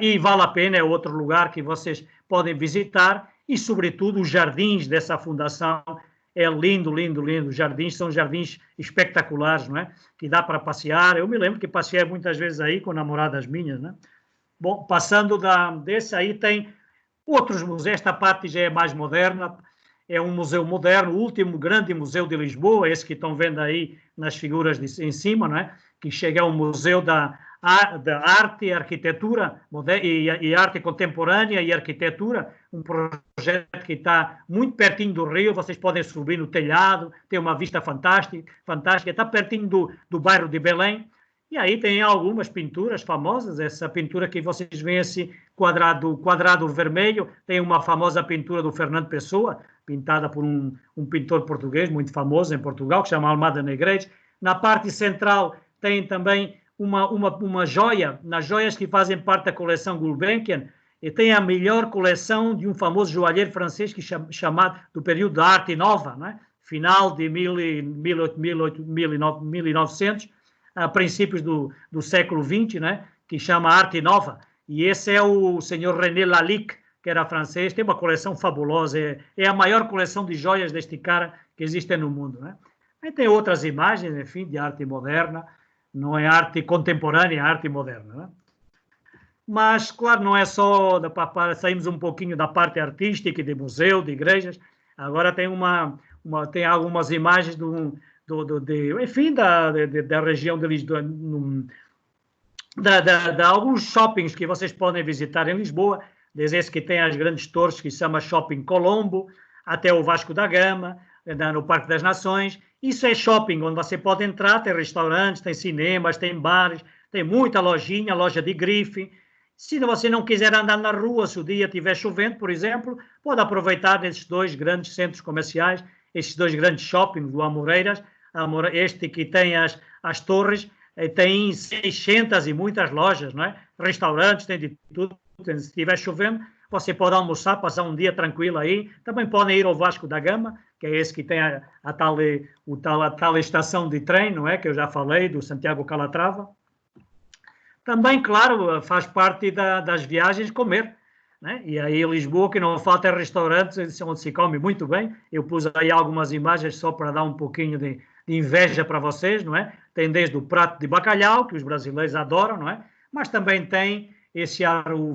E vale a pena, é outro lugar que vocês podem visitar, e sobretudo os jardins dessa fundação. É lindo, lindo, lindo. Os jardins são jardins espetaculares, não é? Que dá para passear. Eu me lembro que passei muitas vezes aí com namoradas minhas, né? Bom, passando desse aí tem outros museus. Esta parte já é mais moderna. É um museu moderno, o último grande museu de Lisboa, esse que estão vendo aí nas figuras em cima, não é? Que chega ao Museu da Arte, Arquitetura e Arte Contemporânea e Arquitetura, um projeto que está muito pertinho do Rio. Vocês podem subir no telhado, tem uma vista fantástica, está pertinho do bairro de Belém. E aí tem algumas pinturas famosas. Essa pintura que vocês veem, esse quadrado vermelho, tem uma famosa pintura do Fernando Pessoa, pintada por um pintor português muito famoso em Portugal, que se chama Almada Negreiros. Na parte central tem também uma joia, nas joias que fazem parte da coleção Gulbenkian, e tem a melhor coleção de um famoso joalheiro francês chamado do período da Arte Nova, né? Final de 1900, a princípios do século XX, né? Que chama Arte Nova. E esse é o senhor René Lalique, que era francês, tem uma coleção fabulosa, é a maior coleção de joias deste cara que existe no mundo, né? Aí tem outras imagens, enfim, de arte moderna. Não é arte contemporânea, é arte moderna, né? Mas, claro, não é só, saímos um pouquinho da parte artística, de museu, de igrejas. Agora tem tem algumas imagens de enfim, da região de Lisboa, de alguns shoppings que vocês podem visitar em Lisboa, desde esse que tem as grandes torres, que se chama Shopping Colombo, até o Vasco da Gama, no Parque das Nações. Isso é shopping, onde você pode entrar, tem restaurantes, tem cinemas, tem bares, tem muita lojinha, loja de grife. Se você não quiser andar na rua, se o dia estiver chovendo, por exemplo, pode aproveitar desses 2 grandes centros comerciais, esses 2 grandes shoppings do Amoreiras, este que tem as torres, tem 600 e muitas lojas, não é? Restaurantes, tem de tudo. Se estiver chovendo, você pode almoçar, passar um dia tranquilo aí. Também podem ir ao Vasco da Gama, que é esse que tem a tal estação de trem, não é? Que eu já falei, do Santiago Calatrava. Também, claro, faz parte das viagens comer, né? E aí Lisboa, que não falta restaurantes onde se come muito bem. Eu pus aí algumas imagens só para dar um pouquinho de inveja para vocês, não é? Tem desde o prato de bacalhau, que os brasileiros adoram, não é? Mas também tem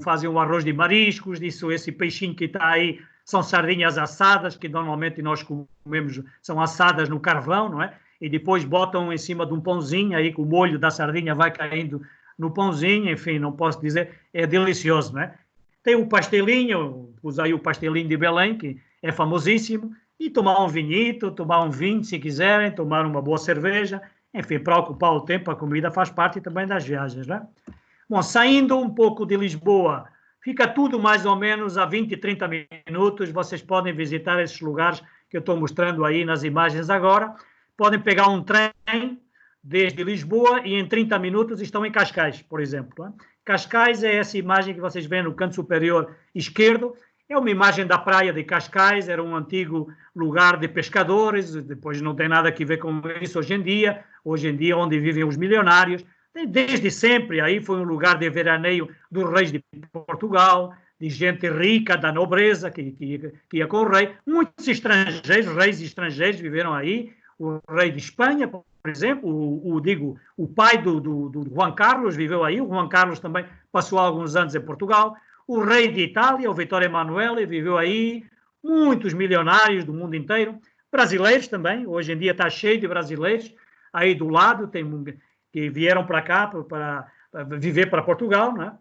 fazem o arroz de mariscos, esse peixinho que está aí, são sardinhas assadas, que normalmente nós comemos, são assadas no carvão, não é? E depois botam em cima de um pãozinho, aí que o molho da sardinha vai caindo no pãozinho, enfim, não posso dizer, é delicioso, não é? Tem o pastelinho, pus aí o pastelinho de Belém, que é famosíssimo, e tomar um vinhito, tomar um vinho, se quiserem, tomar uma boa cerveja, enfim, para ocupar o tempo, a comida faz parte também das viagens, não é? Bom, saindo um pouco de Lisboa, fica tudo mais ou menos a 20, 30 minutos, vocês podem visitar esses lugares que eu estou mostrando aí nas imagens agora, podem pegar um trem desde Lisboa e em 30 minutos estão em Cascais, por exemplo. Cascais é essa imagem que vocês veem no canto superior esquerdo, é uma imagem da praia de Cascais, era um antigo lugar de pescadores, depois não tem nada a ver com isso hoje em dia onde vivem os milionários, desde sempre aí foi um lugar de veraneio dos reis de Portugal, de gente rica, da nobreza, que ia com o rei, muitos estrangeiros, reis estrangeiros viveram aí, o rei de Espanha, por exemplo, o pai do Juan Carlos viveu aí, o Juan Carlos também passou alguns anos em Portugal, o rei de Itália, o Vittorio Emanuele, viveu aí, muitos milionários do mundo inteiro, brasileiros também, hoje em dia está cheio de brasileiros, aí do lado que vieram para cá para viver para Portugal, né?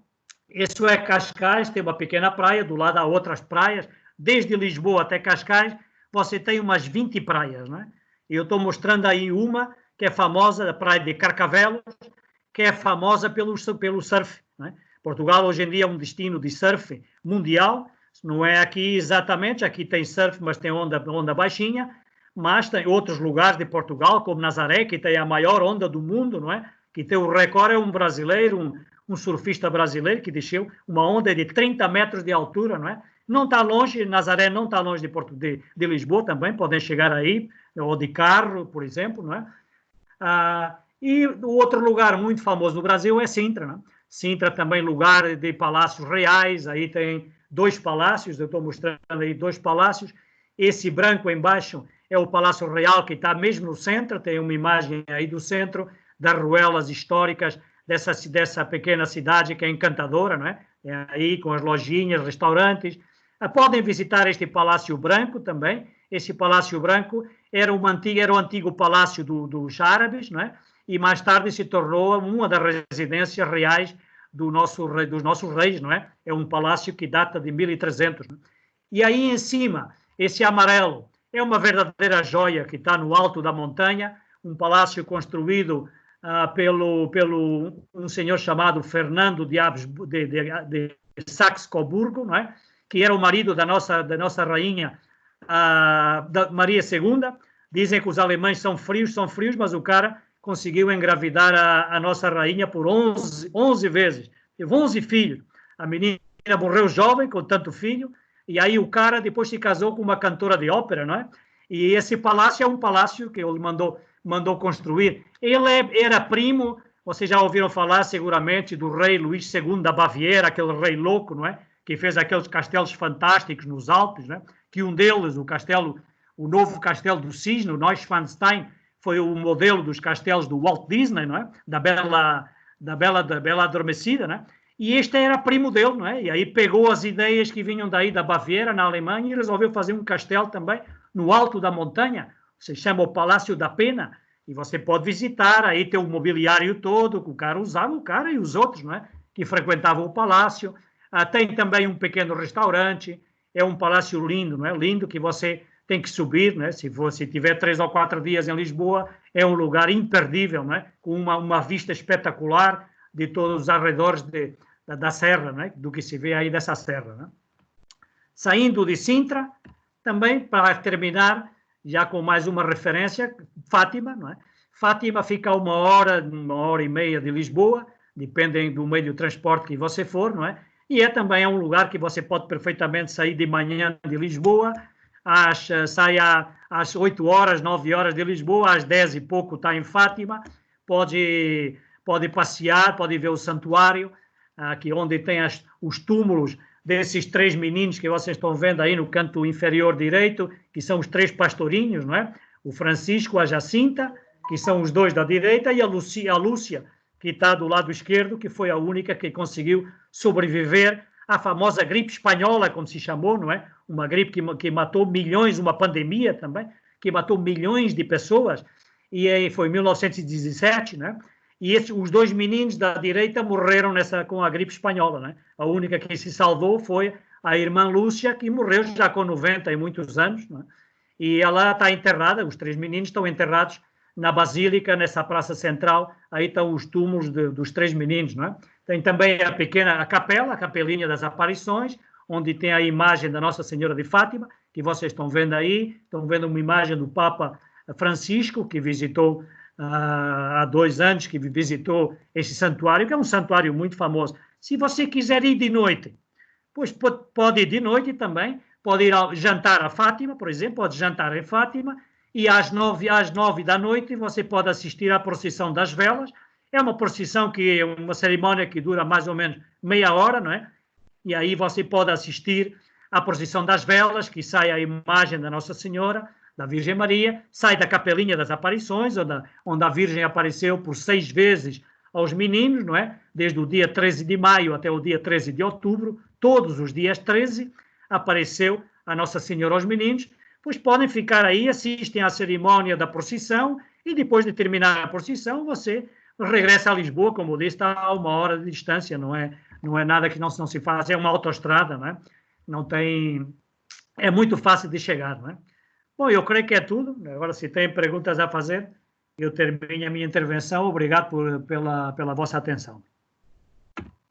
Isso é Cascais, tem uma pequena praia, do lado há outras praias, desde Lisboa até Cascais, você tem umas 20 praias, né? E eu estou mostrando aí uma que é famosa, a praia de Carcavelos, que é famosa pelo surf, né? Portugal hoje em dia é um destino de surf mundial, não é aqui exatamente, aqui tem surf, mas tem onda baixinha, mas tem outros lugares de Portugal, como Nazaré, que tem a maior onda do mundo, não é? Que tem o recorde, é um brasileiro, um surfista brasileiro que desceu uma onda de 30 metros de altura, não é? Não está longe, Nazaré não está longe de Lisboa também, podem chegar aí, ou de carro, por exemplo, não é? E o outro lugar muito famoso no Brasil é Sintra, não é? Sintra também lugar de palácios reais, aí tem 2 palácios, eu estou mostrando aí 2 palácios, esse branco embaixo é o Palácio Real, que está mesmo no centro, tem uma imagem aí do centro, das ruelas históricas dessa pequena cidade que é encantadora, não é? É aí com as lojinhas, restaurantes. Podem visitar este Palácio Branco também. Esse Palácio Branco era o antigo palácio dos árabes, não é? E mais tarde se tornou uma das residências reais dos nossos reis, não é? É um palácio que data de 1300. Não é? E aí em cima, esse amarelo, é uma verdadeira joia que está no alto da montanha, um palácio construído pelo um senhor chamado Fernando de Saxe-Coburgo, não é? Que era o marido da nossa rainha da Maria II. Dizem que os alemães são frios, mas o cara conseguiu engravidar a nossa rainha por 11 vezes. Teve 11 filhos. A menina morreu jovem, com tanto filho, e aí o cara depois se casou com uma cantora de ópera, não é? E esse palácio é um palácio que ele mandou construir. Ele era primo, vocês já ouviram falar seguramente do rei Luís II da Baviera, aquele rei louco, não é? Que fez aqueles castelos fantásticos nos Alpes, não é? Que um deles, o novo castelo do Cisne, o Neuschwanstein, foi o modelo dos castelos do Walt Disney, não é? Da Bela Adormecida, não é? E este era primo dele, não é? E aí pegou as ideias que vinham daí da Baviera, na Alemanha, e resolveu fazer um castelo também no alto da montanha, se chama o Palácio da Pena, E você pode visitar, aí tem o mobiliário todo que o cara usava, o cara e os outros, não é? Que frequentavam o palácio. Tem também um pequeno restaurante, é um palácio lindo, não é? Lindo, que você tem que subir, né? Se tiver 3 ou 4 dias em Lisboa, é um lugar imperdível, não é? Com uma vista espetacular de todos os arredores da serra, não é? Do que se vê aí dessa serra, não é? Saindo de Sintra, também, para terminar, já com mais uma referência, Fátima, não é? Fátima fica a 1h30 de Lisboa, dependem do meio de transporte que você for, não é? E também um lugar que você pode perfeitamente sair de manhã de Lisboa, sai às 8 horas, 9 horas de Lisboa, às 10 e pouco está em Fátima, pode passear, pode ver o santuário, aqui onde tem os túmulos desses 3 meninos que vocês estão vendo aí no canto inferior direito, que são os 3 pastorinhos, não é? O Francisco, a Jacinta, que são os 2 da direita, e a Lúcia, que está do lado esquerdo, que foi a única que conseguiu sobreviver à famosa gripe espanhola, como se chamou, não é? Uma gripe que matou milhões, uma pandemia também, que matou milhões de pessoas, e aí foi em 1917, né? E os 2 meninos da direita morreram com a gripe espanhola, né? A única que se salvou foi a irmã Lúcia, que morreu já com 90 e muitos anos, né? E ela está enterrada, os 3 meninos estão enterrados na Basílica, nessa praça central, aí estão os túmulos dos 3 meninos, não é? Tem também a capelinha das aparições, onde tem a imagem da Nossa Senhora de Fátima, que vocês estão vendo aí, estão vendo uma imagem do Papa Francisco, que visitou há 2 anos, que visitou esse santuário, que é um santuário muito famoso. Se você quiser ir de noite, pois pode ir de noite também, pode ir jantar a Fátima, por exemplo, pode jantar em Fátima, e às 9 da noite você pode assistir à procissão das velas. É uma procissão que é uma cerimónia que dura mais ou menos meia hora, não é? E aí você pode assistir à procissão das velas, que sai a imagem da Nossa Senhora, da Virgem Maria, sai da capelinha das aparições, onde a Virgem apareceu por 6 vezes aos meninos, não é? Desde o dia 13 de maio até o dia 13 de outubro, todos os dias 13, apareceu a Nossa Senhora aos meninos. Pois podem ficar aí, assistem à cerimónia da procissão e depois de terminar a procissão você regressa a Lisboa, como eu disse, está a 1 hora de distância, não é nada que não se faça, é uma autoestrada, não é? Não tem, é muito fácil de chegar, não é? Bom, eu creio que é tudo. Agora, se tem perguntas a fazer, eu termino a minha intervenção. Obrigado pela vossa atenção.